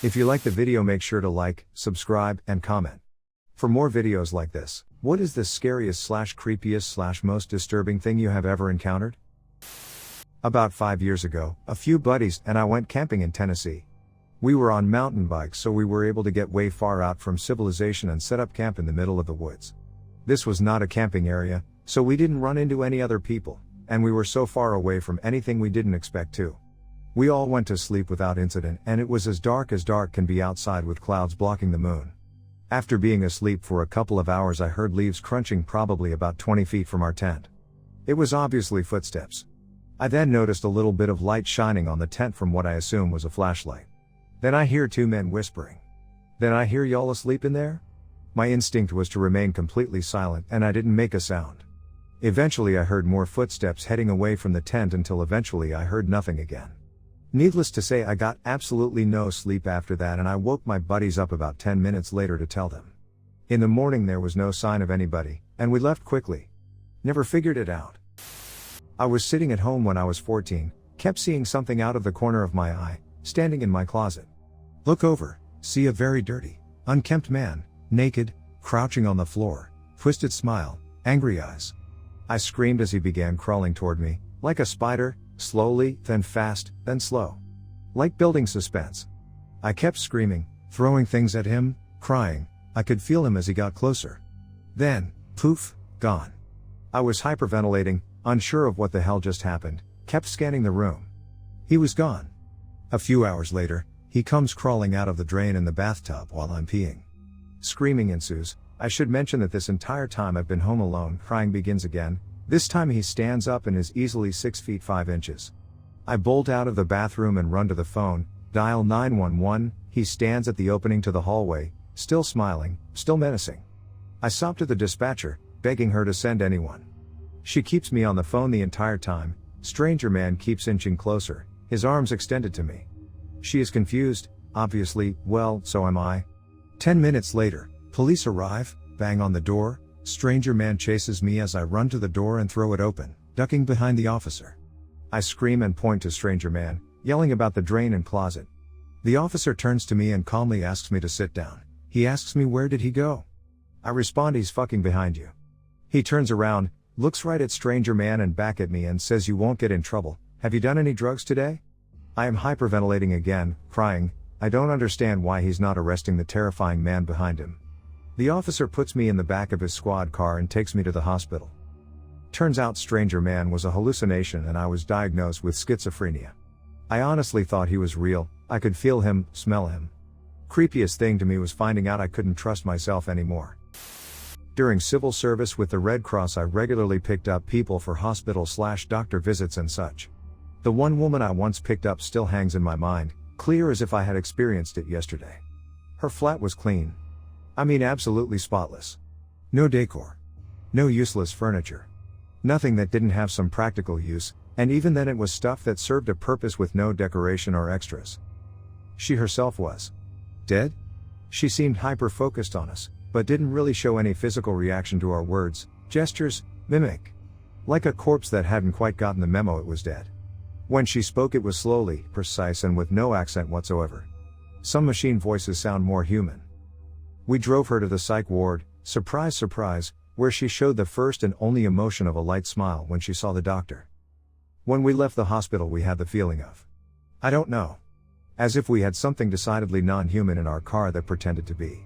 If you like the video, make sure to like, subscribe, and comment. For more videos like this, what is the scariest / creepiest / most disturbing thing you have ever encountered? About 5 years ago, a few buddies and I went camping in Tennessee. We were on mountain bikes, so we were able to get way far out from civilization and set up camp in the middle of the woods. This was not a camping area, so we didn't run into any other people, and we were so far away from anything we didn't expect to. We all went to sleep without incident, and it was as dark can be outside with clouds blocking the moon. After being asleep for a couple of hours, I heard leaves crunching probably about 20 feet from our tent. It was obviously footsteps. I then noticed a little bit of light shining on the tent from what I assume was a flashlight. Then I hear two men whispering. Then I hear, "Y'all asleep in there?" My instinct was to remain completely silent, and I didn't make a sound. Eventually I heard more footsteps heading away from the tent until eventually I heard nothing again. Needless to say, I got absolutely no sleep after that, and I woke my buddies up about 10 minutes later to tell them. In the morning there was no sign of anybody, and we left quickly. Never figured it out. I was sitting at home when I was 14, kept seeing something out of the corner of my eye, standing in my closet. Look over, see a very dirty, unkempt man, naked, crouching on the floor, twisted smile, angry eyes. I screamed as he began crawling toward me, like a spider, slowly, then fast, then slow. Like building suspense. I kept screaming, throwing things at him, crying. I could feel him as he got closer. Then, poof, gone. I was hyperventilating, unsure of what the hell just happened, kept scanning the room. He was gone. A few hours later, he comes crawling out of the drain in the bathtub while I'm peeing. Screaming ensues. I should mention that this entire time I've been home alone. Crying begins again. This time he stands up and is easily 6 feet 5 inches. I bolt out of the bathroom and run to the phone, dial 911, he stands at the opening to the hallway, still smiling, still menacing. I sob to the dispatcher, begging her to send anyone. She keeps me on the phone the entire time. Stranger man keeps inching closer, his arms extended to me. She is confused, obviously, well, so am I. 10 minutes later, police arrive, bang on the door, stranger man chases me as I run to the door and throw it open, ducking behind the officer. I scream and point to stranger man, yelling about the drain and closet. The officer turns to me and calmly asks me to sit down. He asks me, "Where did he go?" I respond, "He's fucking behind you." He turns around, looks right at stranger man and back at me and says, "You won't get in trouble. Have you done any drugs today?" I am hyperventilating again, crying. I don't understand why he's not arresting the terrifying man behind him. The officer puts me in the back of his squad car and takes me to the hospital. Turns out stranger man was a hallucination and I was diagnosed with schizophrenia. I honestly thought he was real. I could feel him, smell him. Creepiest thing to me was finding out I couldn't trust myself anymore. During civil service with the Red Cross, I regularly picked up people for hospital / doctor visits and such. The one woman I once picked up still hangs in my mind, clear as if I had experienced it yesterday. Her flat was clean. I mean absolutely spotless. No decor. No useless furniture. Nothing that didn't have some practical use, and even then it was stuff that served a purpose with no decoration or extras. She herself was dead? She seemed hyper-focused on us, but didn't really show any physical reaction to our words, gestures, mimic. Like a corpse that hadn't quite gotten the memo it was dead. When she spoke it was slowly, precise and with no accent whatsoever. Some machine voices sound more human. We drove her to the psych ward, surprise surprise, where she showed the first and only emotion of a light smile when she saw the doctor. When we left the hospital we had the feeling of, I don't know. As if we had something decidedly non-human in our car that pretended to be.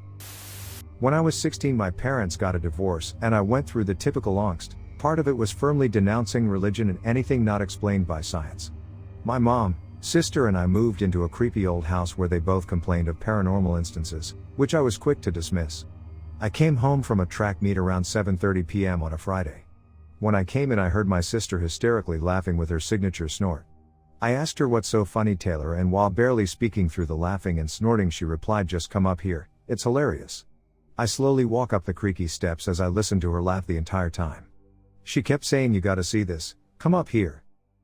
When I was 16 my parents got a divorce and I went through the typical angst. Part of it was firmly denouncing religion and anything not explained by science. My mom, sister and I moved into a creepy old house where they both complained of paranormal instances, which I was quick to dismiss. I came home from a track meet around 7:30 p.m. on a Friday. When I came in I heard my sister hysterically laughing with her signature snort. I asked her, "What's so funny, Taylor?" and while barely speaking through the laughing and snorting she replied, "Just come up here, it's hilarious." I slowly walk up the creaky steps as I listened to her laugh the entire time. She kept saying, "You gotta see this, come up here."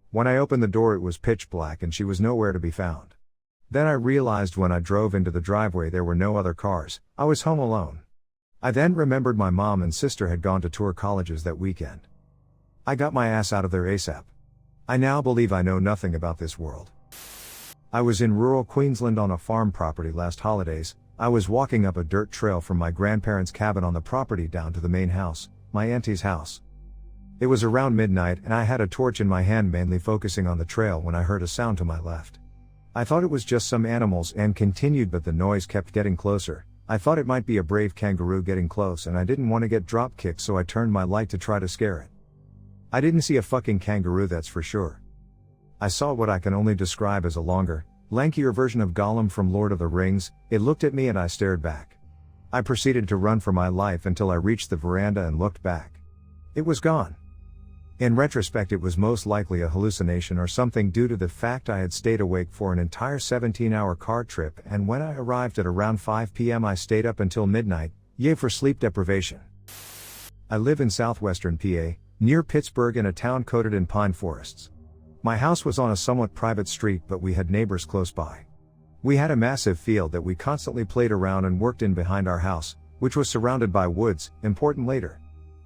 When I opened the door it was pitch black and she was nowhere to be found. Then I realized when I drove into the driveway there were no other cars, I was home alone. I then remembered my mom and sister had gone to tour colleges that weekend. I got my ass out of there ASAP. I now believe I know nothing about this world. I was in rural Queensland on a farm property last holidays. I was walking up a dirt trail from my grandparents' cabin on the property down to the main house, my auntie's house. It was around midnight and I had a torch in my hand mainly focusing on the trail when I heard a sound to my left. I thought it was just some animals and continued, but the noise kept getting closer. I thought it might be a brave kangaroo getting close and I didn't want to get drop kicked, so I turned my light to try to scare it. I didn't see a fucking kangaroo, that's for sure. I saw what I can only describe as a longer, lankier version of Gollum from Lord of the Rings. It looked at me and I stared back. I proceeded to run for my life until I reached the veranda and looked back. It was gone. In retrospect, it was most likely a hallucination or something due to the fact I had stayed awake for an entire 17-hour car trip, and when I arrived at around 5 p.m. I stayed up until midnight, yay for sleep deprivation. I live in southwestern PA, near Pittsburgh in a town coated in pine forests. My house was on a somewhat private street, but we had neighbors close by. We had a massive field that we constantly played around and worked in behind our house, which was surrounded by woods, important later.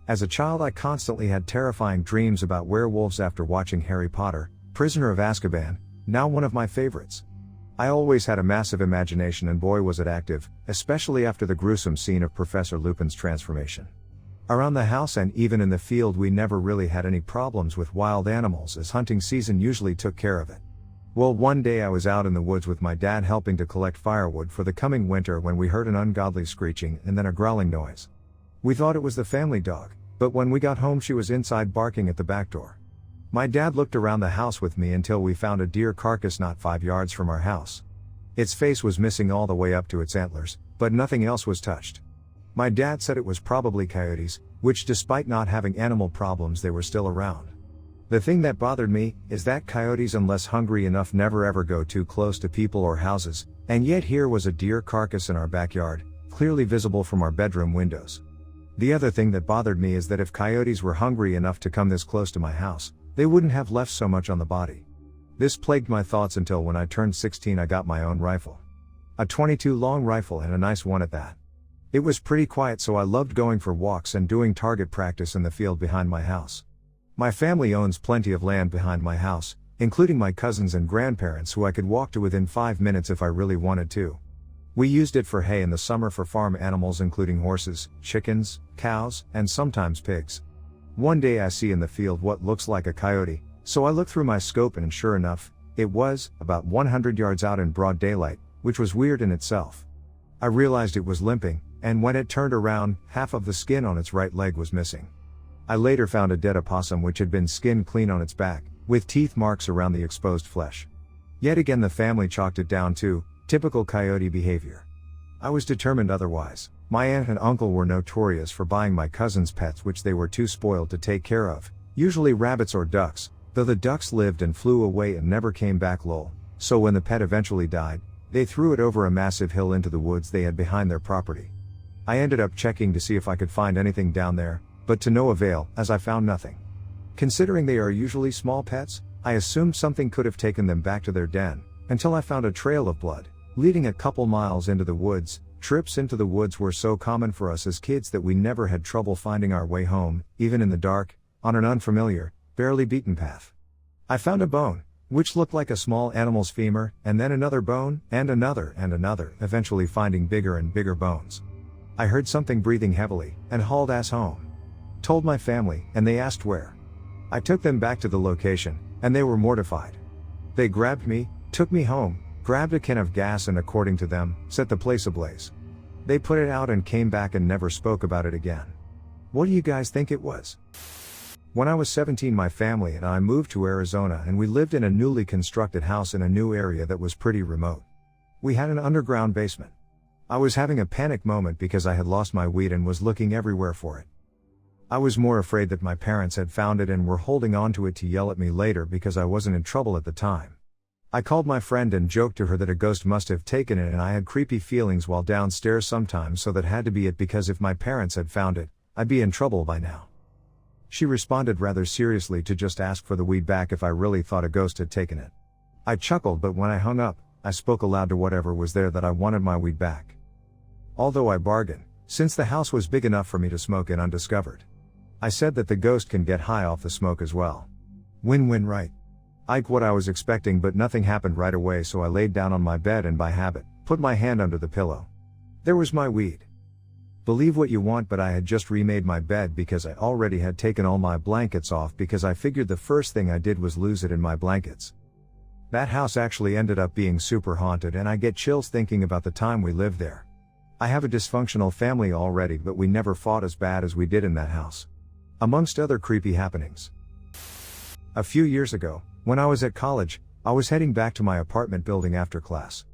As a child I constantly had terrifying dreams about werewolves after watching Harry Potter, Prisoner of Azkaban, now one of my favorites. I always had a massive imagination, and boy was it active, especially after the gruesome scene of Professor Lupin's transformation. Around the house and even in the field we never really had any problems with wild animals, as hunting season usually took care of it. Well, one day I was out in the woods with my dad helping to collect firewood for the coming winter when we heard an ungodly screeching and then a growling noise. We thought it was the family dog, but when we got home she was inside barking at the back door. My dad looked around the house with me until we found a deer carcass not 5 yards from our house. Its face was missing all the way up to its antlers, but nothing else was touched. My dad said it was probably coyotes, which despite not having animal problems they were still around. The thing that bothered me is that coyotes, unless hungry enough, never ever go too close to people or houses, and yet here was a deer carcass in our backyard, clearly visible from our bedroom windows. The other thing that bothered me is that if coyotes were hungry enough to come this close to my house, they wouldn't have left so much on the body. This plagued my thoughts until when I turned 16 I got my own rifle. A .22 long rifle, and a nice one at that. It was pretty quiet, so I loved going for walks and doing target practice in the field behind my house. My family owns plenty of land behind my house, including my cousins and grandparents who I could walk to within 5 minutes if I really wanted to. We used it for hay in the summer for farm animals including horses, chickens, cows, and sometimes pigs. One day I see in the field what looks like a coyote, so I look through my scope and sure enough, it was about 100 yards out in broad daylight, which was weird in itself. I realized it was limping, and when it turned around, half of the skin on its right leg was missing. I later found a dead opossum which had been skinned clean on its back, with teeth marks around the exposed flesh. Yet again the family chalked it down to typical coyote behavior. I was determined otherwise. My aunt and uncle were notorious for buying my cousins pets which they were too spoiled to take care of, usually rabbits or ducks, though the ducks lived and flew away and never came back lol. So when the pet eventually died, they threw it over a massive hill into the woods they had behind their property. I ended up checking to see if I could find anything down there, but to no avail, as I found nothing. Considering they are usually small pets, I assumed something could have taken them back to their den, until I found a trail of blood, leading a couple miles into the woods. Trips into the woods were so common for us as kids that we never had trouble finding our way home, even in the dark, on an unfamiliar, barely beaten path. I found a bone, which looked like a small animal's femur, and then another bone, and another, eventually finding bigger and bigger bones. I heard something breathing heavily, and hauled ass home. Told my family, and they asked where. I took them back to the location, and they were mortified. They grabbed me, took me home, grabbed a can of gas and according to them, set the place ablaze. They put it out and came back and never spoke about it again. What do you guys think it was? When I was 17 my family and I moved to Arizona and we lived in a newly constructed house in a new area that was pretty remote. We had an underground basement. I was having a panic moment because I had lost my weed and was looking everywhere for it. I was more afraid that my parents had found it and were holding on to it to yell at me later because I wasn't in trouble at the time. I called my friend and joked to her that a ghost must have taken it and I had creepy feelings while downstairs sometimes, so that had to be it because if my parents had found it, I'd be in trouble by now. She responded rather seriously to just ask for the weed back if I really thought a ghost had taken it. I chuckled, but when I hung up, I spoke aloud to whatever was there that I wanted my weed back. Although I bargained, since the house was big enough for me to smoke in undiscovered. I said that the ghost can get high off the smoke as well. Win-win, right? Ike what I was expecting, but nothing happened right away, so I laid down on my bed and by habit, put my hand under the pillow. There was my weed. Believe what you want, but I had just remade my bed because I already had taken all my blankets off because I figured the first thing I did was lose it in my blankets. That house actually ended up being super haunted, and I get chills thinking about the time we lived there. I have a dysfunctional family already, but we never fought as bad as we did in that house. Amongst other creepy happenings. A few years ago, when I was at college, I was heading back to my apartment building after class.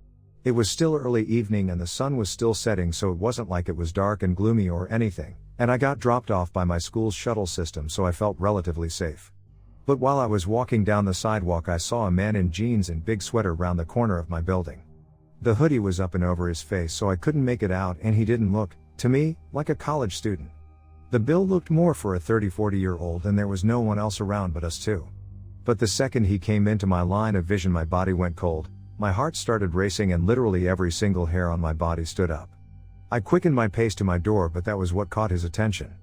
It was still early evening and the sun was still setting, so it wasn't like it was dark and gloomy or anything, and I got dropped off by my school's shuttle system, so I felt relatively safe. But while I was walking down the sidewalk, I saw a man in jeans and big sweater round the corner of my building. The hoodie was up and over his face, so I couldn't make it out, and he didn't look, to me, like a college student. The bill looked more for a 30-40-year-old, and there was no one else around but us two. But the second he came into my line of vision, my body went cold, my heart started racing, and literally every single hair on my body stood up. I quickened my pace to my door, but that was what caught his attention.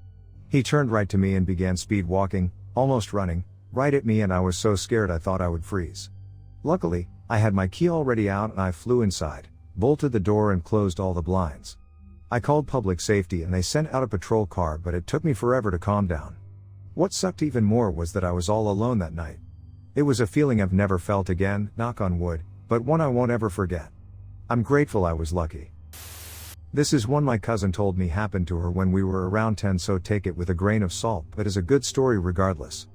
He turned right to me and began speed walking, almost running, right at me, and I was so scared I thought I would freeze. Luckily, I had my key already out and I flew inside, bolted the door and closed all the blinds. I called public safety and they sent out a patrol car, but it took me forever to calm down. What sucked even more was that I was all alone that night. It was a feeling I've never felt again, knock on wood, but one I won't ever forget. I'm grateful I was lucky. This is one my cousin told me happened to her when we were around 10, so take it with a grain of salt, but is a good story regardless.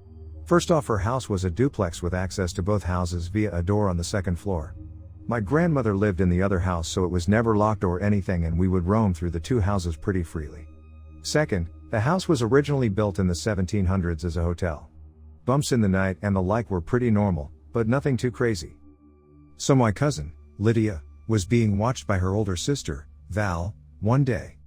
First off, her house was a duplex with access to both houses via a door on the second floor. My grandmother lived in the other house, so it was never locked or anything, and we would roam through the two houses pretty freely. Second, the house was originally built in the 1700s as a hotel. Bumps in the night and the like were pretty normal, but nothing too crazy. So my cousin, Lydia, was being watched by her older sister, Val, one day.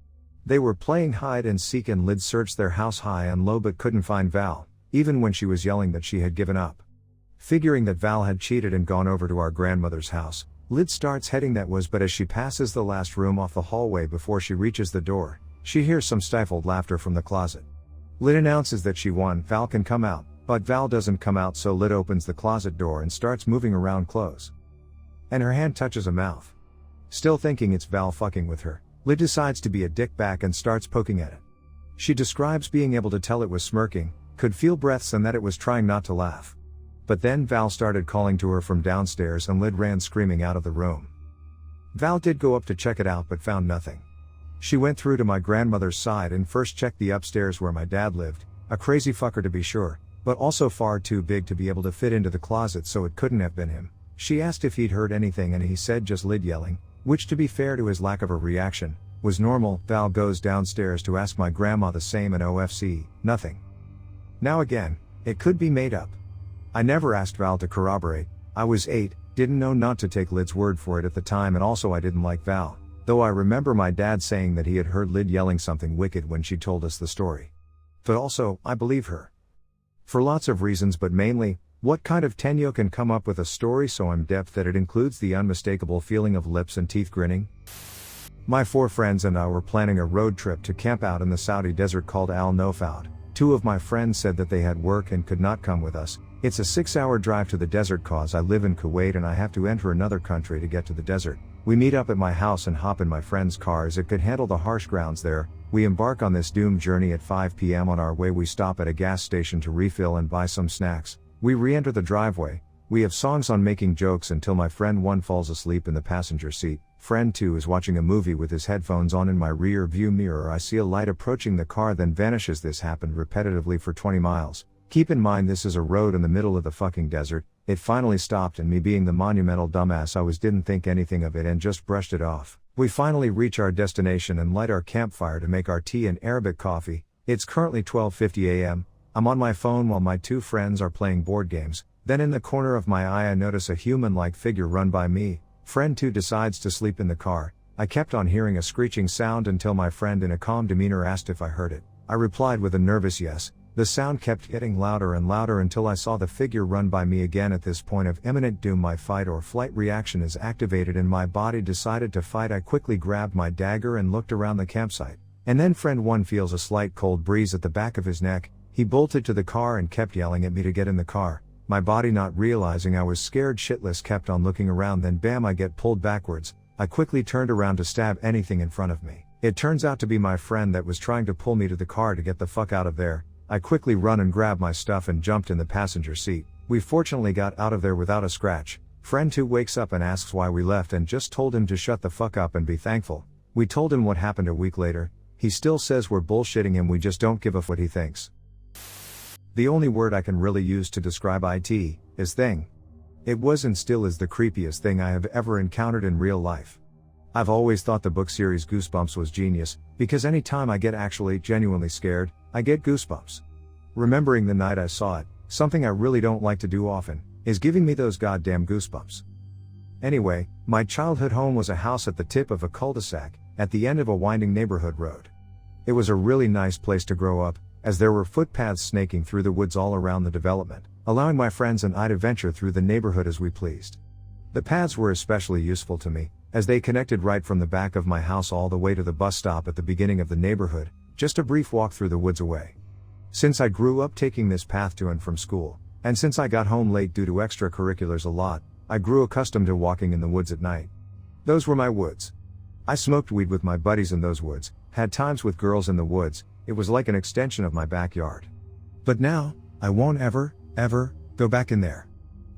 They were playing hide and seek and Lyd searched their house high and low but couldn't find Val, even when she was yelling that she had given up. Figuring that Val had cheated and gone over to our grandmother's house, Lyd starts heading that way, but as she passes the last room off the hallway before she reaches the door, she hears some stifled laughter from the closet. Lyd announces that she won, Val can come out, but Val doesn't come out, so Lyd opens the closet door and starts moving around clothes. And her hand touches a mouth. Still thinking it's Val fucking with her, Lyd decides to be a dick back and starts poking at it. She describes being able to tell it was smirking, could feel breaths, and that it was trying not to laugh. But then Val started calling to her from downstairs and Lyd ran screaming out of the room. Val did go up to check it out but found nothing. She went through to my grandmother's side and first checked the upstairs where my dad lived, a crazy fucker to be sure, but also far too big to be able to fit into the closet, so it couldn't have been him. She asked if he'd heard anything and he said just Lyd yelling, which, to be fair to his lack of a reaction, was normal. Val goes downstairs to ask my grandma the same and OFC, nothing. Now again, it could be made up. I never asked Val to corroborate. I was 8, didn't know not to take Lyd's word for it at the time, and also I didn't like Val, though I remember my dad saying that he had heard Lyd yelling something wicked when she told us the story. But also, I believe her. For lots of reasons, but mainly, what kind of 10-year-old can come up with a story so in-depth that it includes the unmistakable feeling of lips and teeth grinning? My 4 friends and I were planning a road trip to camp out in the Saudi desert called Al Nofaud. 2 of my friends said that they had work and could not come with us. It's a 6-hour drive to the desert cause I live in Kuwait and I have to enter another country to get to the desert. We meet up at my house and hop in my friend's car as it could handle the harsh grounds there. We embark on this doomed journey at 5 p.m. On our way we stop at a gas station to refill and buy some snacks. We re-enter the driveway. We have songs on, making jokes until my friend 1 falls asleep in the passenger seat. Friend 2 is watching a movie with his headphones on. In my rear view mirror I see a light approaching the car then vanishes. This happened repetitively for 20 miles. Keep in mind this is a road in the middle of the fucking desert. It finally stopped and me being the monumental dumbass I was didn't think anything of it and just brushed it off. We finally reach our destination and light our campfire to make our tea and Arabic coffee. It's currently 12:50 a.m. I'm on my phone while my 2 friends are playing board games. Then in the corner of my eye I notice a human-like figure run by me. Friend 2 decides to sleep in the car. I kept on hearing a screeching sound until my friend in a calm demeanor asked if I heard it. I replied with a nervous yes. The sound kept getting louder and louder until I saw the figure run by me again. At this point of imminent doom my fight or flight reaction is activated and my body decided to fight. I quickly grabbed my dagger and looked around the campsite. And then friend 1 feels a slight cold breeze at the back of his neck. He bolted to the car and kept yelling at me to get in the car. my body not realizing I was scared shitless kept on looking around, then bam, I get pulled backwards. I quickly turned around to stab anything in front of me. It turns out to be my friend that was trying to pull me to the car to get the fuck out of there. I quickly run and grabbed my stuff and jumped in the passenger seat. We fortunately got out of there without a scratch. Friend 2 wakes up and asks why we left and just told him to shut the fuck up and be thankful. We told him what happened a week later. He still says we're bullshitting him, we just don't give a what he thinks. The only word I can really use to describe it is thing. It was and still is the creepiest thing I have ever encountered in real life. I've always thought the book series Goosebumps was genius, because anytime I get actually genuinely scared, I get goosebumps. Remembering the night I saw it, something I really don't like to do often, is giving me those goddamn goosebumps. Anyway, my childhood home was a house at the tip of a cul-de-sac, at the end of a winding neighborhood road. It was a really nice place to grow up, as there were footpaths snaking through the woods all around the development, allowing my friends and I to venture through the neighborhood as we pleased. The paths were especially useful to me, as they connected right from the back of my house all the way to the bus stop at the beginning of the neighborhood, just a brief walk through the woods away. Since I grew up taking this path to and from school, and since I got home late due to extracurriculars a lot, I grew accustomed to walking in the woods at night. Those were my woods. I smoked weed with my buddies in those woods, had times with girls in the woods. It was like an extension of my backyard. But now, I won't ever go back in there.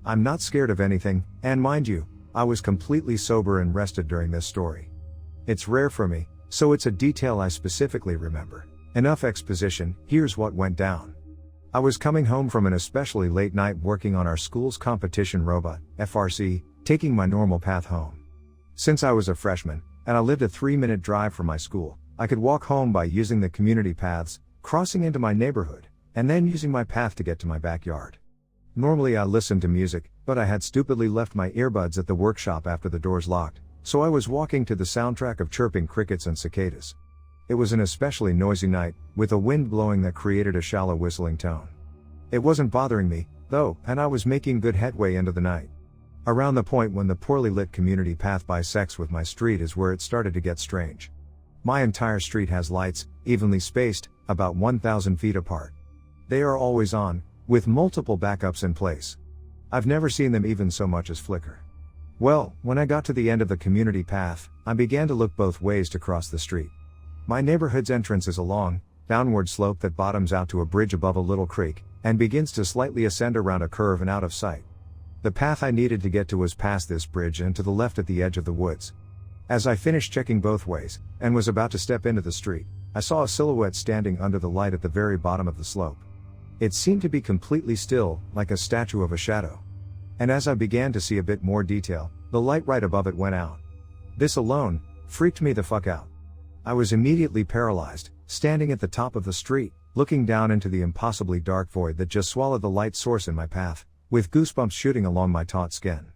I'm not scared of anything, and mind you, I was completely sober and rested during this story. It's rare for me, so it's a detail I specifically remember. Enough exposition, here's what went down. I was coming home from an especially late night working on our school's competition robot, FRC, taking my normal path home. Since I was a freshman, and I lived a 3-minute drive from my school, I could walk home by using the community paths, crossing into my neighborhood, and then using my path to get to my backyard. Normally I listened to music, but I had stupidly left my earbuds at the workshop after the doors locked, so I was walking to the soundtrack of chirping crickets and cicadas. It was an especially noisy night, with a wind blowing that created a shallow whistling tone. It wasn't bothering me, though, and I was making good headway into the night. Around the point when the poorly lit community path bisects with my street is where it started to get strange. My entire street has lights, evenly spaced, about 1,000 feet apart. They are always on, with multiple backups in place. I've never seen them even so much as flicker. Well, when I got to the end of the community path, I began to look both ways to cross the street. My neighborhood's entrance is a long, downward slope that bottoms out to a bridge above a little creek, and begins to slightly ascend around a curve and out of sight. The path I needed to get to was past this bridge and to the left at the edge of the woods. As I finished checking both ways, and was about to step into the street, I saw a silhouette standing under the light at the very bottom of the slope. It seemed to be completely still, like a statue of a shadow. And as I began to see a bit more detail, the light right above it went out. This alone freaked me the fuck out. I was immediately paralyzed, standing at the top of the street, looking down into the impossibly dark void that just swallowed the light source in my path, with goosebumps shooting along my taut skin.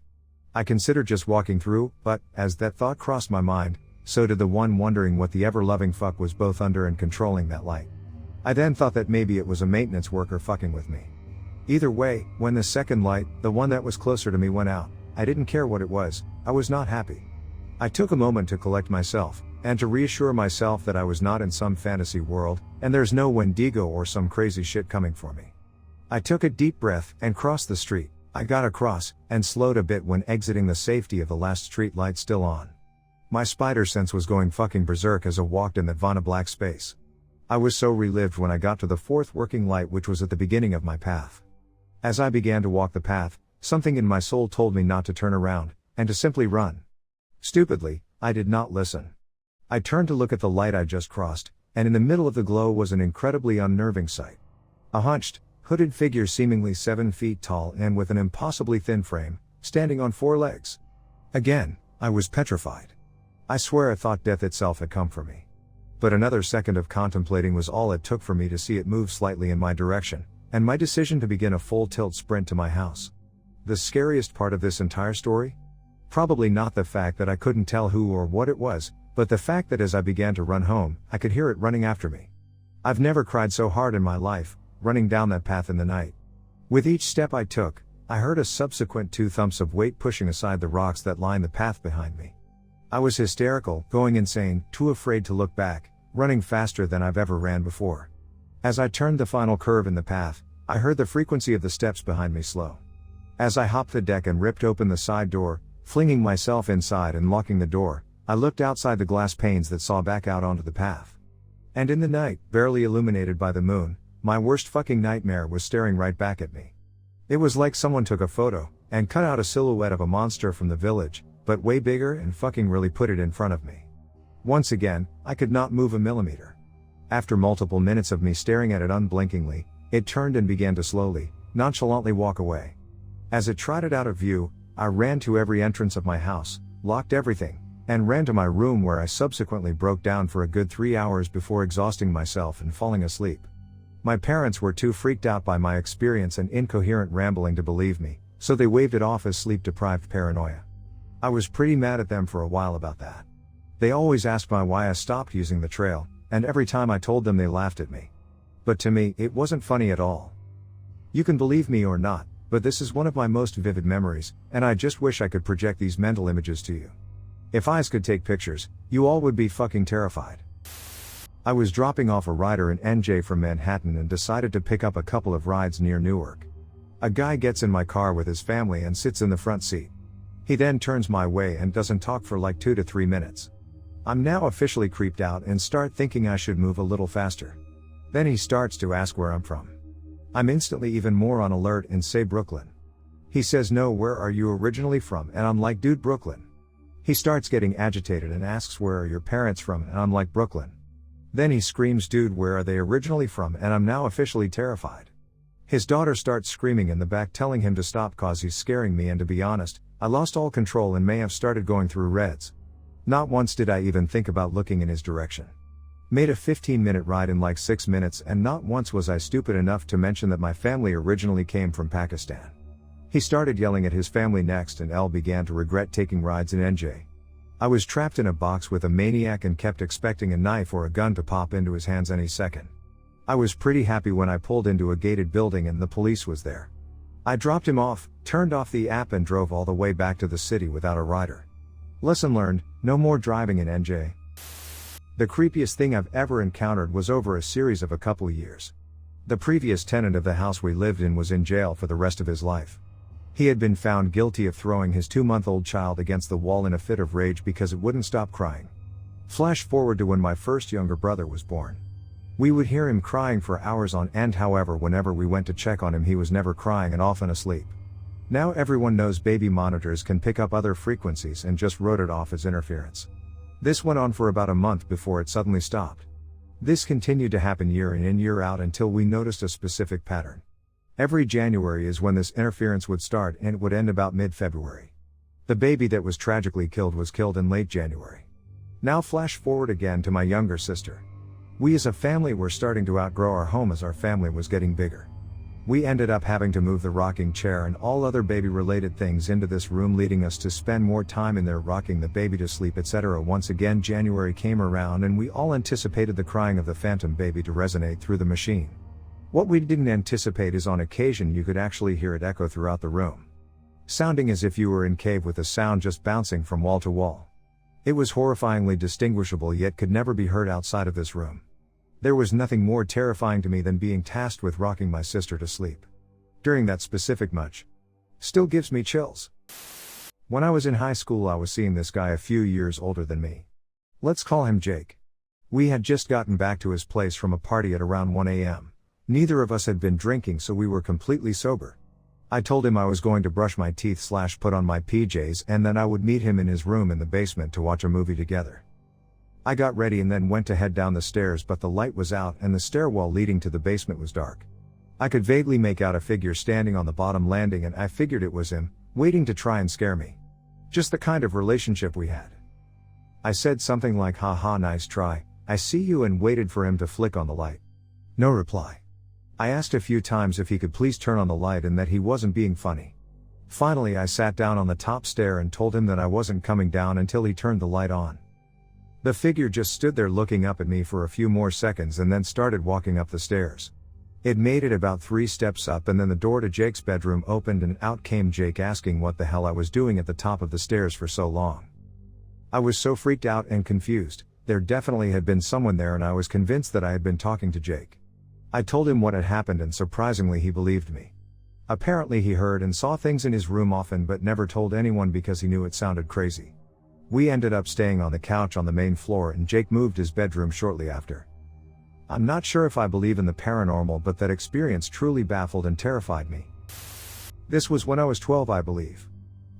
I considered just walking through, but, as that thought crossed my mind, so did the one wondering what the ever-loving fuck was both under and controlling that light. I then thought that maybe it was a maintenance worker fucking with me. Either way, when the second light, the one that was closer to me, went out, I didn't care what it was. I was not happy. I took a moment to collect myself, and to reassure myself that I was not in some fantasy world, and there's no Wendigo or some crazy shit coming for me. I took a deep breath, and crossed the street. I got across, and slowed a bit when exiting the safety of the last street light still on. My spider sense was going fucking berserk as I walked in that Vana black space. I was so relived when I got to the fourth working light, which was at the beginning of my path. As I began to walk the path, something in my soul told me not to turn around, and to simply run. Stupidly, I did not listen. I turned to look at the light I just crossed, and in the middle of the glow was an incredibly unnerving sight. A hunched, hooded figure seemingly 7 feet tall and with an impossibly thin frame, standing on 4 legs. Again, I was petrified. I swear I thought death itself had come for me. But another second of contemplating was all it took for me to see it move slightly in my direction, and my decision to begin a full tilt sprint to my house. The scariest part of this entire story? Probably not the fact that I couldn't tell who or what it was, but the fact that as I began to run home, I could hear it running after me. I've never cried so hard in my life, running down that path in the night. With each step I took, I heard a subsequent 2 thumps of weight pushing aside the rocks that lined the path behind me. I was hysterical, going insane, too afraid to look back, running faster than I've ever ran before. As I turned the final curve in the path, I heard the frequency of the steps behind me slow. As I hopped the deck and ripped open the side door, flinging myself inside and locking the door, I looked outside the glass panes that saw back out onto the path. And in the night, barely illuminated by the moon, my worst fucking nightmare was staring right back at me. It was like someone took a photo, and cut out a silhouette of a monster from the village, but way bigger and fucking really put it in front of me. Once again, I could not move a millimeter. After multiple minutes of me staring at it unblinkingly, it turned and began to slowly, nonchalantly walk away. As it trotted out of view, I ran to every entrance of my house, locked everything, and ran to my room where I subsequently broke down for a good 3 hours before exhausting myself and falling asleep. My parents were too freaked out by my experience and incoherent rambling to believe me, so they waved it off as sleep-deprived paranoia. I was pretty mad at them for a while about that. They always asked me why I stopped using the trail, and every time I told them they laughed at me. But to me, it wasn't funny at all. You can believe me or not, but this is one of my most vivid memories, and I just wish I could project these mental images to you. If eyes could take pictures, you all would be fucking terrified. I was dropping off a rider in NJ from Manhattan and decided to pick up a couple of rides near Newark. A guy gets in my car with his family and sits in the front seat. He then turns my way and doesn't talk for like 2 to 3 minutes. I'm now officially creeped out and start thinking I should move a little faster. Then he starts to ask where I'm from. I'm instantly even more on alert and say Brooklyn. He says no, where are you originally from? And I'm like, dude, Brooklyn. He starts getting agitated and asks where are your parents from? And I'm like, Brooklyn. Then he screams, dude, where are they originally from? And I'm now officially terrified. His daughter starts screaming in the back telling him to stop cause he's scaring me, and to be honest, I lost all control and may have started going through reds. Not once did I even think about looking in his direction. Made a 15-minute ride in like 6 minutes, and not once was I stupid enough to mention that my family originally came from Pakistan. He started yelling at his family next, and L began to regret taking rides in NJ. I was trapped in a box with a maniac and kept expecting a knife or a gun to pop into his hands any second. I was pretty happy when I pulled into a gated building and the police was there. I dropped him off, turned off the app and drove all the way back to the city without a rider. Lesson learned, no more driving in NJ. The creepiest thing I've ever encountered was over a series of a couple years. The previous tenant of the house we lived in was in jail for the rest of his life. He had been found guilty of throwing his 2-month-old child against the wall in a fit of rage because it wouldn't stop crying. Flash forward to when my first younger brother was born. We would hear him crying for hours on end, however whenever we went to check on him he was never crying and often asleep. Now everyone knows baby monitors can pick up other frequencies and just wrote it off as interference. This went on for about a month before it suddenly stopped. This continued to happen year in and year out until we noticed a specific pattern. Every January is when this interference would start, and it would end about mid-February. The baby that was tragically killed was killed in late January. Now flash forward again to my younger sister. We as a family were starting to outgrow our home as our family was getting bigger. We ended up having to move the rocking chair and all other baby-related things into this room, leading us to spend more time in there rocking the baby to sleep, etc. Once again January came around and we all anticipated the crying of the phantom baby to resonate through the machine. What we didn't anticipate is on occasion you could actually hear it echo throughout the room, sounding as if you were in cave with the sound just bouncing from wall to wall. It was horrifyingly distinguishable yet could never be heard outside of this room. There was nothing more terrifying to me than being tasked with rocking my sister to sleep. During that specific much. Still gives me chills. When I was in high school I was seeing this guy a few years older than me. Let's call him Jake. We had just gotten back to his place from a party at around 1 a.m. Neither of us had been drinking, so we were completely sober. I told him I was going to brush my teeth / put on my PJs and then I would meet him in his room in the basement to watch a movie together. I got ready and then went to head down the stairs, but the light was out and the stairwell leading to the basement was dark. I could vaguely make out a figure standing on the bottom landing and I figured it was him, waiting to try and scare me. Just the kind of relationship we had. I said something like, haha, nice try, I see you, and waited for him to flick on the light. No reply. I asked a few times if he could please turn on the light and that he wasn't being funny. Finally I sat down on the top stair and told him that I wasn't coming down until he turned the light on. The figure just stood there looking up at me for a few more seconds and then started walking up the stairs. It made it about 3 steps up and then the door to Jake's bedroom opened and out came Jake asking what the hell I was doing at the top of the stairs for so long. I was so freaked out and confused. There definitely had been someone there and I was convinced that I had been talking to Jake. I told him what had happened and surprisingly he believed me. Apparently he heard and saw things in his room often but never told anyone because he knew it sounded crazy. We ended up staying on the couch on the main floor and Jake moved his bedroom shortly after. I'm not sure if I believe in the paranormal, but that experience truly baffled and terrified me. This was when I was 12, I believe.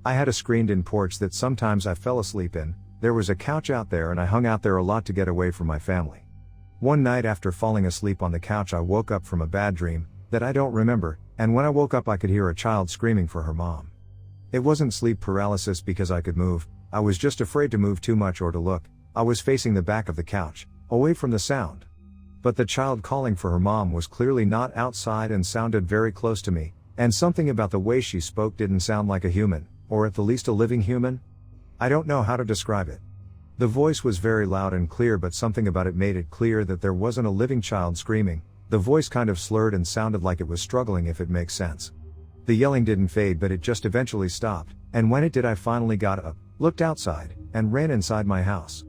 I had a screened-in porch that sometimes I fell asleep in. There was a couch out there and I hung out there a lot to get away from my family. One night after falling asleep on the couch I woke up from a bad dream that I don't remember, and when I woke up I could hear a child screaming for her mom. It wasn't sleep paralysis because I could move, I was just afraid to move too much or to look. I was facing the back of the couch, away from the sound. But the child calling for her mom was clearly not outside and sounded very close to me, and something about the way she spoke didn't sound like a human, or at the least a living human. I don't know how to describe it. The voice was very loud and clear, but something about it made it clear that there wasn't a living child screaming. The voice kind of slurred and sounded like it was struggling, if it makes sense. The yelling didn't fade, but it just eventually stopped, and when it did I finally got up, looked outside, and ran inside my house.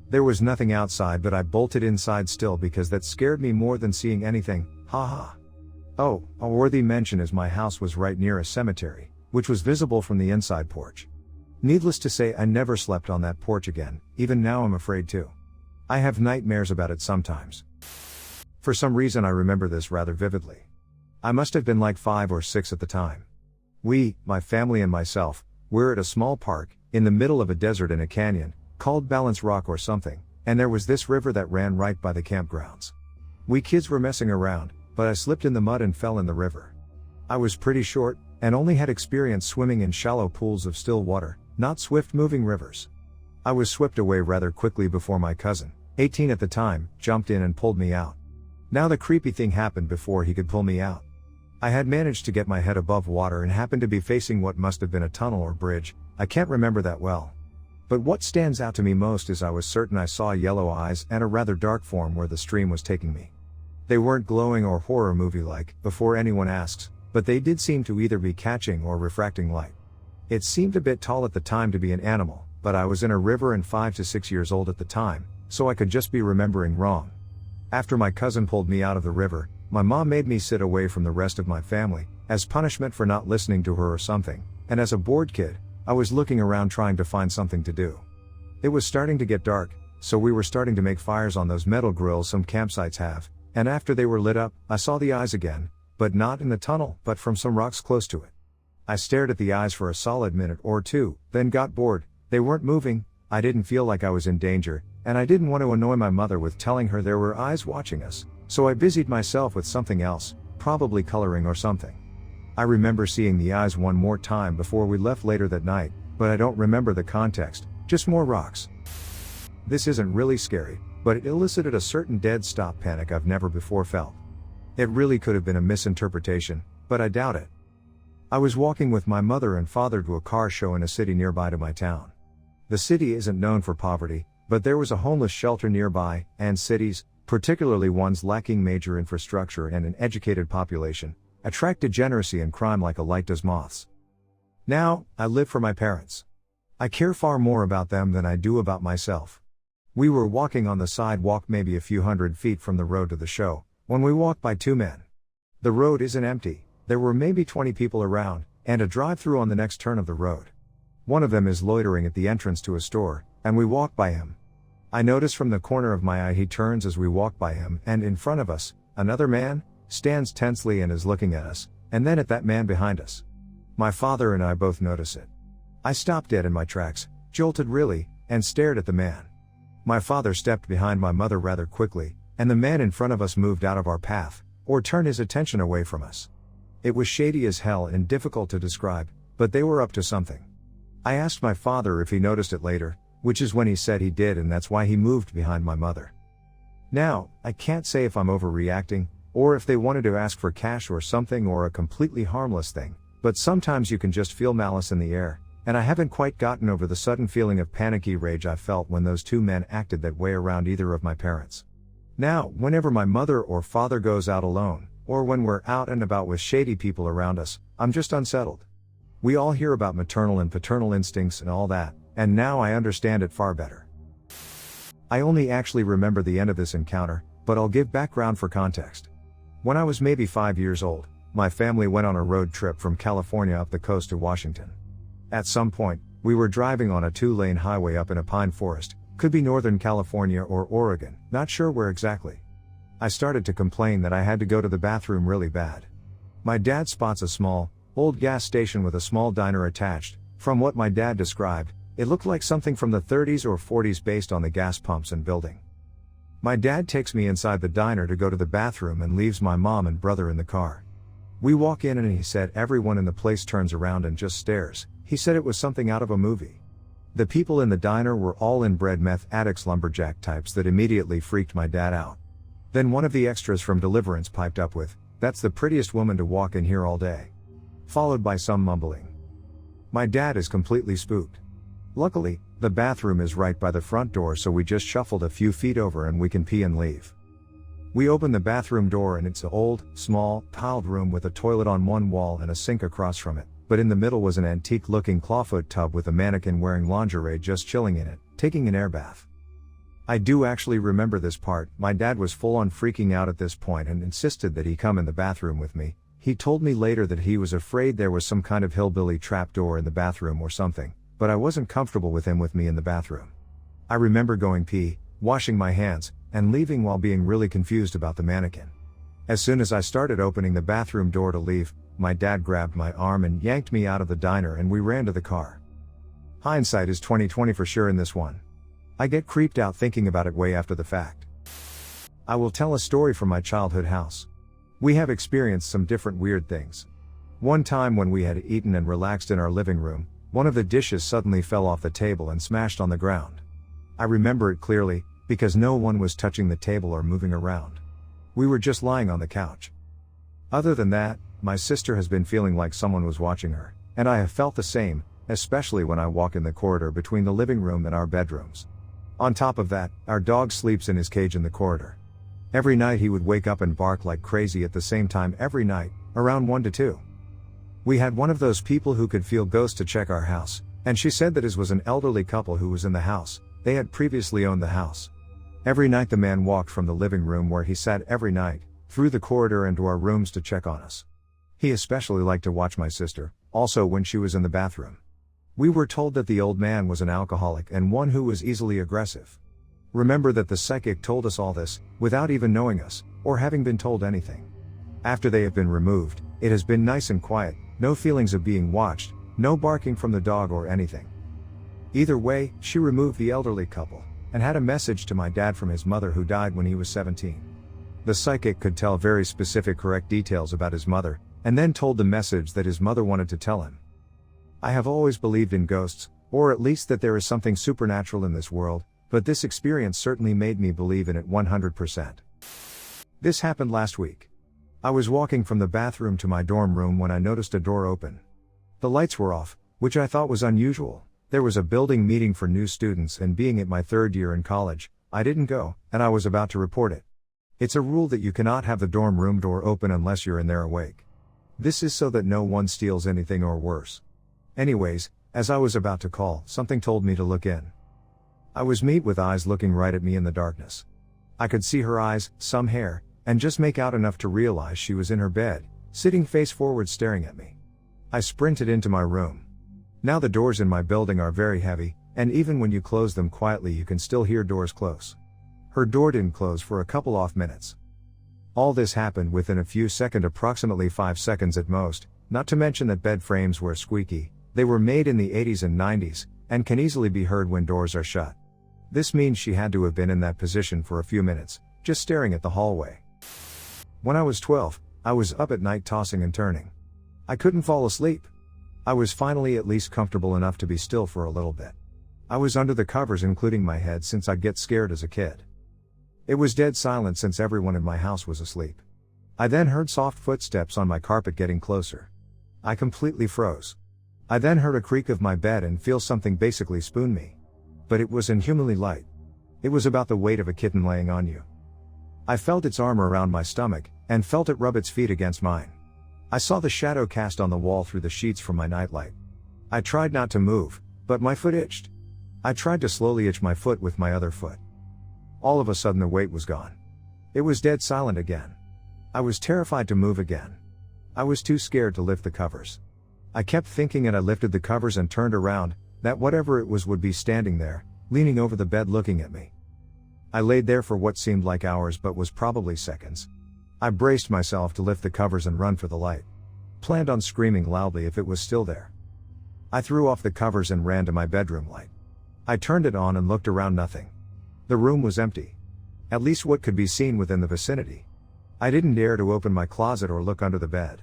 There was nothing outside, but I bolted inside still because that scared me more than seeing anything, haha. Oh, a worthy mention is my house was right near a cemetery, which was visible from the inside porch. Needless to say, I never slept on that porch again, even now I'm afraid to. I have nightmares about it sometimes. For some reason I remember this rather vividly. I must have been like 5 or 6 at the time. We, my family and myself, were at a small park, in the middle of a desert in a canyon, called Balance Rock or something, and there was this river that ran right by the campgrounds. We kids were messing around, but I slipped in the mud and fell in the river. I was pretty short, and only had experience swimming in shallow pools of still water, not swift-moving rivers. I was swept away rather quickly before my cousin, 18 at the time, jumped in and pulled me out. Now the creepy thing happened before he could pull me out. I had managed to get my head above water and happened to be facing what must have been a tunnel or bridge. I can't remember that well. But what stands out to me most is I was certain I saw yellow eyes and a rather dark form where the stream was taking me. They weren't glowing or horror movie-like, before anyone asks, but they did seem to either be catching or refracting light. It seemed a bit tall at the time to be an animal, but I was in a river and 5 to 6 years old at the time, so I could just be remembering wrong. After my cousin pulled me out of the river, my mom made me sit away from the rest of my family, as punishment for not listening to her or something, and as a bored kid, I was looking around trying to find something to do. It was starting to get dark, so we were starting to make fires on those metal grills some campsites have, and after they were lit up, I saw the eyes again, but not in the tunnel, but from some rocks close to it. I stared at the eyes for a solid minute or two, then got bored. They weren't moving, I didn't feel like I was in danger, and I didn't want to annoy my mother with telling her there were eyes watching us, so I busied myself with something else, probably coloring or something. I remember seeing the eyes one more time before we left later that night, but I don't remember the context, just more rocks. This isn't really scary, but it elicited a certain dead stop panic I've never before felt. It really could have been a misinterpretation, but I doubt it. I was walking with my mother and father to a car show in a city nearby to my town. The city isn't known for poverty, but there was a homeless shelter nearby, and cities, particularly ones lacking major infrastructure and an educated population, attract degeneracy and crime like a light does moths. Now, I live for my parents. I care far more about them than I do about myself. We were walking on the sidewalk maybe a few hundred feet from the road to the show, when we walked by 2 men. The road isn't empty, there were maybe 20 people around, and a drive-through on the next turn of the road. One of them is loitering at the entrance to a store, and we walk by him. I notice from the corner of my eye he turns as we walk by him, and in front of us, another man, stands tensely and is looking at us, and then at that man behind us. My father and I both notice it. I stopped dead in my tracks, jolted really, and stared at the man. My father stepped behind my mother rather quickly, and the man in front of us moved out of our path, or turned his attention away from us. It was shady as hell and difficult to describe, but they were up to something. I asked my father if he noticed it later, which is when he said he did, and that's why he moved behind my mother. Now, I can't say if I'm overreacting, or if they wanted to ask for cash or something or a completely harmless thing, but sometimes you can just feel malice in the air, and I haven't quite gotten over the sudden feeling of panicky rage I felt when those 2 men acted that way around either of my parents. Now, whenever my mother or father goes out alone, or when we're out and about with shady people around us, I'm just unsettled. We all hear about maternal and paternal instincts and all that, and now I understand it far better. I only actually remember the end of this encounter, but I'll give background for context. When I was maybe 5 years old, my family went on a road trip from California up the coast to Washington. At some point, we were driving on a 2-lane highway up in a pine forest, could be Northern California or Oregon, not sure where exactly. I started to complain that I had to go to the bathroom really bad. My dad spots a small, old gas station with a small diner attached. From what my dad described, it looked like something from the 30s or 40s based on the gas pumps and building. My dad takes me inside the diner to go to the bathroom and leaves my mom and brother in the car. We walk in and he said everyone in the place turns around and just stares. He said it was something out of a movie. The people in the diner were all inbred meth addicts, lumberjack types that immediately freaked my dad out. Then one of the extras from Deliverance piped up with, "That's the prettiest woman to walk in here all day." Followed by some mumbling. My dad is completely spooked. Luckily, the bathroom is right by the front door, so we just shuffled a few feet over and we can pee and leave. We open the bathroom door and it's an old, small, tiled room with a toilet on one wall and a sink across from it, but in the middle was an antique-looking clawfoot tub with a mannequin wearing lingerie just chilling in it, taking an air bath. I do actually remember this part. My dad was full on freaking out at this point and insisted that he come in the bathroom with me. He told me later that he was afraid there was some kind of hillbilly trapdoor in the bathroom or something, but I wasn't comfortable with him with me in the bathroom. I remember going pee, washing my hands, and leaving while being really confused about the mannequin. As soon as I started opening the bathroom door to leave, my dad grabbed my arm and yanked me out of the diner and we ran to the car. Hindsight is 20/20 for sure in this one. I get creeped out thinking about it way after the fact. I will tell a story from my childhood house. We have experienced some different weird things. One time when we had eaten and relaxed in our living room, one of the dishes suddenly fell off the table and smashed on the ground. I remember it clearly, because no one was touching the table or moving around. We were just lying on the couch. Other than that, my sister has been feeling like someone was watching her, and I have felt the same, especially when I walk in the corridor between the living room and our bedrooms. On top of that, our dog sleeps in his cage in the corridor. Every night he would wake up and bark like crazy at the same time every night, around 1 to 2. We had one of those people who could feel ghosts to check our house, and she said that his was an elderly couple who was in the house. They had previously owned the house. Every night the man walked from the living room where he sat every night, through the corridor into our rooms to check on us. He especially liked to watch my sister, also when she was in the bathroom. We were told that the old man was an alcoholic and one who was easily aggressive. Remember that the psychic told us all this, without even knowing us, or having been told anything. After they have been removed, it has been nice and quiet, no feelings of being watched, no barking from the dog or anything. Either way, she removed the elderly couple, and had a message to my dad from his mother who died when he was 17. The psychic could tell very specific correct details about his mother, and then told the message that his mother wanted to tell him. I have always believed in ghosts, or at least that there is something supernatural in this world, but this experience certainly made me believe in it 100%. This happened last week. I was walking from the bathroom to my dorm room when I noticed a door open. The lights were off, which I thought was unusual. There was a building meeting for new students, and being at my 3rd year in college, I didn't go, and I was about to report it. It's a rule that you cannot have the dorm room door open unless you're in there awake. This is so that no one steals anything or worse. Anyways, as I was about to call, something told me to look in. I was met with eyes looking right at me in the darkness. I could see her eyes, some hair, and just make out enough to realize she was in her bed, sitting face forward staring at me. I sprinted into my room. Now the doors in my building are very heavy, and even when you close them quietly you can still hear doors close. Her door didn't close for a couple off minutes. All this happened within a few seconds, approximately 5 seconds at most, not to mention that bed frames were squeaky. They were made in the 80s and 90s, and can easily be heard when doors are shut. This means she had to have been in that position for a few minutes, just staring at the hallway. When I was 12, I was up at night tossing and turning. I couldn't fall asleep. I was finally at least comfortable enough to be still for a little bit. I was under the covers including my head since I'd get scared as a kid. It was dead silent since everyone in my house was asleep. I then heard soft footsteps on my carpet getting closer. I completely froze. I then heard a creak of my bed and feel something basically spoon me. But it was inhumanly light. It was about the weight of a kitten laying on you. I felt its arm around my stomach, and felt it rub its feet against mine. I saw the shadow cast on the wall through the sheets from my nightlight. I tried not to move, but my foot itched. I tried to slowly itch my foot with my other foot. All of a sudden the weight was gone. It was dead silent again. I was terrified to move again. I was too scared to lift the covers. I kept thinking, and I lifted the covers and turned around, that whatever it was would be standing there, leaning over the bed looking at me. I laid there for what seemed like hours but was probably seconds. I braced myself to lift the covers and run for the light. Planned on screaming loudly if it was still there. I threw off the covers and ran to my bedroom light. I turned it on and looked around. Nothing. The room was empty. At least what could be seen within the vicinity. I didn't dare to open my closet or look under the bed.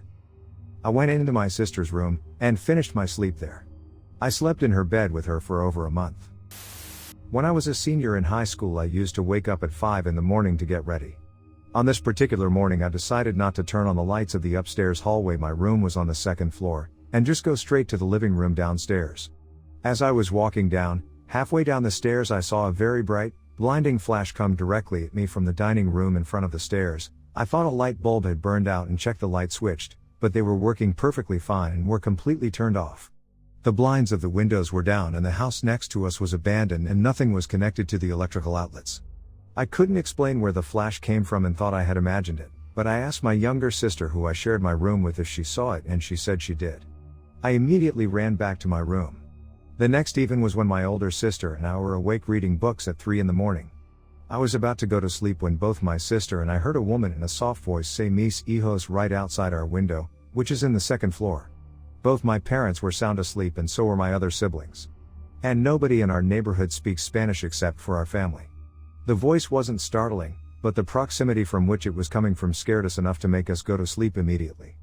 I went into my sister's room, and finished my sleep there. I slept in her bed with her for over a month. When I was a senior in high school, I used to wake up at 5 in the morning to get ready. On this particular morning, I decided not to turn on the lights of the upstairs hallway. My room was on the second floor, and just go straight to the living room downstairs. As I was walking down, halfway down the stairs, I saw a very bright, blinding flash come directly at me from the dining room in front of the stairs. I thought a light bulb had burned out and checked the light switched, but they were working perfectly fine and were completely turned off. The blinds of the windows were down and the house next to us was abandoned and nothing was connected to the electrical outlets. I couldn't explain where the flash came from and thought I had imagined it, but I asked my younger sister, who I shared my room with, if she saw it, and she said she did. I immediately ran back to my room. The next evening was when my older sister and I were awake reading books at 3 in the morning. I was about to go to sleep when both my sister and I heard a woman in a soft voice say "mis hijos" right outside our window, which is in the second floor. Both my parents were sound asleep and so were my other siblings. And nobody in our neighborhood speaks Spanish except for our family. The voice wasn't startling, but the proximity from which it was coming from scared us enough to make us go to sleep immediately.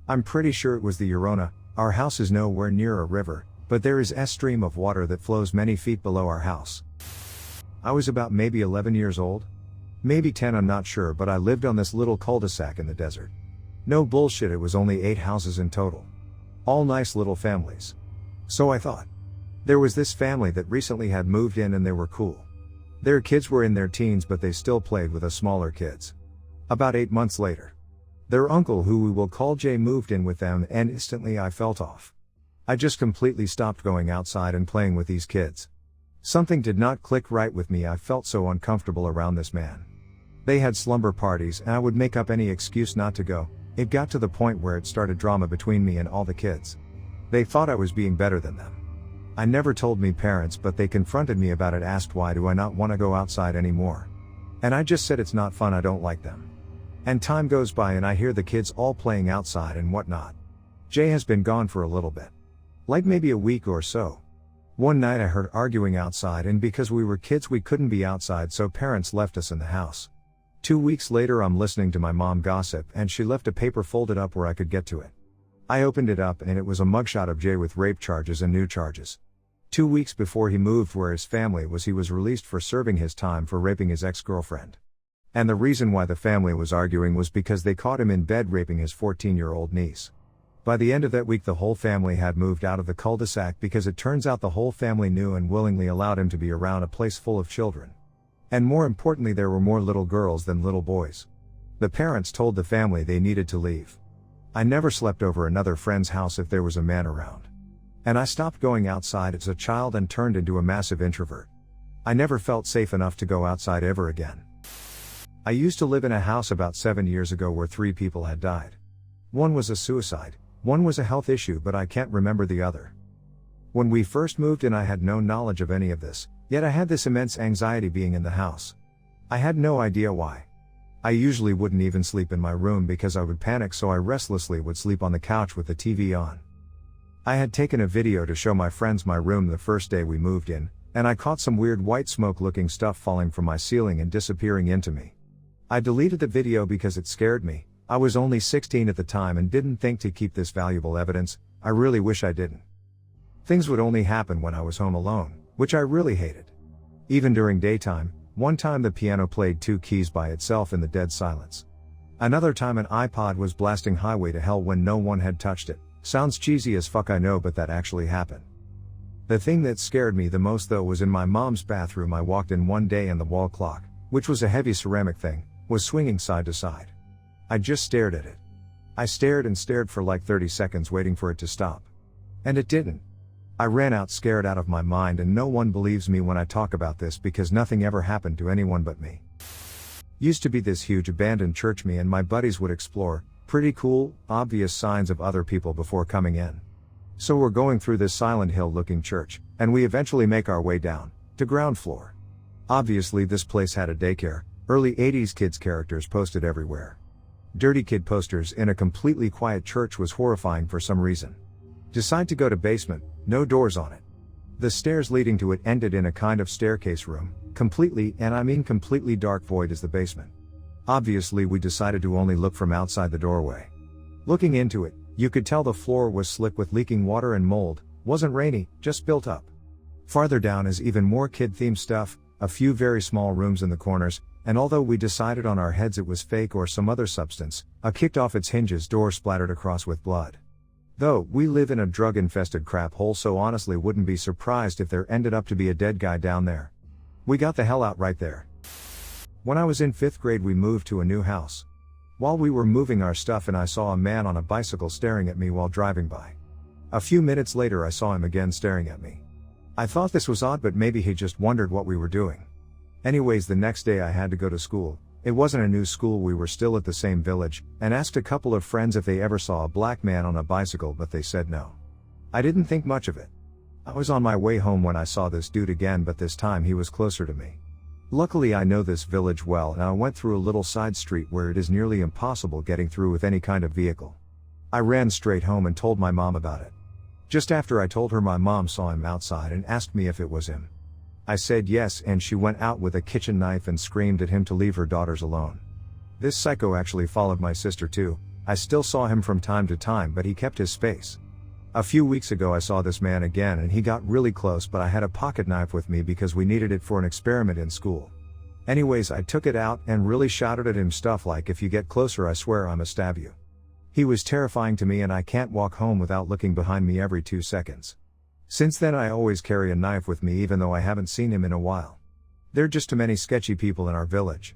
I'm pretty sure it was the Llorona. Our house is nowhere near a river, but there is a stream of water that flows many feet below our house. I was about maybe 11 years old? Maybe 10, I'm not sure, but I lived on this little cul-de-sac in the desert. No bullshit, it was only 8 houses in total. All nice little families. So I thought. There was this family that recently had moved in and they were cool. Their kids were in their teens but they still played with us smaller kids. About 8 months later, their uncle, who we will call Jay, moved in with them and instantly I felt off. I just completely stopped going outside and playing with these kids. Something did not click right with me. I felt so uncomfortable around this man. They had slumber parties and I would make up any excuse not to go. It got to the point where it started drama between me and all the kids. They thought I was being better than them. I never told me parents, but they confronted me about it, asked why do I not want to go outside anymore. And I just said it's not fun, I don't like them. And time goes by and I hear the kids all playing outside and whatnot. Jay has been gone for a little bit. Like maybe a week or so. One night I heard arguing outside and because we were kids we couldn't be outside, so parents left us in the house. 2 weeks later I'm listening to my mom gossip and she left a paper folded up where I could get to it. I opened it up and it was a mugshot of Jay with rape charges and new charges. 2 weeks before he moved where his family was, he was released for serving his time for raping his ex-girlfriend. And the reason why the family was arguing was because they caught him in bed raping his 14-year-old niece. By the end of that week the whole family had moved out of the cul-de-sac because it turns out the whole family knew and willingly allowed him to be around a place full of children. And more importantly, there were more little girls than little boys. The parents told the family they needed to leave. I never slept over another friend's house if there was a man around. And I stopped going outside as a child and turned into a massive introvert. I never felt safe enough to go outside ever again. I used to live in a house about 7 years ago where 3 people had died. One was a suicide, one was a health issue, but I can't remember the other. When we first moved in I had no knowledge of any of this, yet I had this immense anxiety being in the house. I had no idea why. I usually wouldn't even sleep in my room because I would panic, so I restlessly would sleep on the couch with the TV on. I had taken a video to show my friends my room the first day we moved in, and I caught some weird white smoke looking stuff falling from my ceiling and disappearing into me. I deleted the video because it scared me. I was only 16 at the time and didn't think to keep this valuable evidence. I really wish I didn't. Things would only happen when I was home alone, which I really hated. Even during daytime, one time the piano played 2 keys by itself in the dead silence. Another time an iPod was blasting Highway to Hell when no one had touched it. Sounds cheesy as fuck, I know, but that actually happened. The thing that scared me the most though was in my mom's bathroom. I walked in one day and the wall clock, which was a heavy ceramic thing, was swinging side to side. I just stared at it. I stared and stared for like 30 seconds waiting for it to stop. And it didn't. I ran out scared out of my mind, and no one believes me when I talk about this because nothing ever happened to anyone but me. Used to be this huge abandoned church me and my buddies would explore, pretty cool, obvious signs of other people before coming in. So we're going through this Silent Hill looking church, and we eventually make our way down, to ground floor. Obviously this place had a daycare, early 80s kids characters posted everywhere. Dirty kid posters in a completely quiet church was horrifying for some reason. Decide to go to basement, no doors on it. The stairs leading to it ended in a kind of staircase room, completely, and I mean completely dark void as the basement. Obviously we decided to only look from outside the doorway. Looking into it, you could tell the floor was slick with leaking water and mold, wasn't rainy, just built up. Farther down is even more kid-themed stuff, a few very small rooms in the corners, and although we decided on our heads it was fake or some other substance, a kicked off its hinges door splattered across with blood. Though, we live in a drug-infested crap hole, so honestly wouldn't be surprised if there ended up to be a dead guy down there. We got the hell out right there. When I was in 5th grade we moved to a new house. While we were moving our stuff and I saw a man on a bicycle staring at me while driving by. A few minutes later I saw him again staring at me. I thought this was odd, but maybe he just wondered what we were doing. Anyways, the next day I had to go to school. It wasn't a new school, we were still at the same village, and asked a couple of friends if they ever saw a black man on a bicycle, but they said no. I didn't think much of it. I was on my way home when I saw this dude again, but this time he was closer to me. Luckily I know this village well and I went through a little side street where it is nearly impossible getting through with any kind of vehicle. I ran straight home and told my mom about it. Just after I told her, my mom saw him outside and asked me if it was him. I said yes, and she went out with a kitchen knife and screamed at him to leave her daughters alone. This psycho actually followed my sister too. I still saw him from time to time, but he kept his space. A few weeks ago I saw this man again and he got really close, but I had a pocket knife with me because we needed it for an experiment in school. Anyways, I took it out and really shouted at him stuff like, "If you get closer I swear I'ma stab you." He was terrifying to me and I can't walk home without looking behind me every 2 seconds. Since then I always carry a knife with me even though I haven't seen him in a while. There are just too many sketchy people in our village.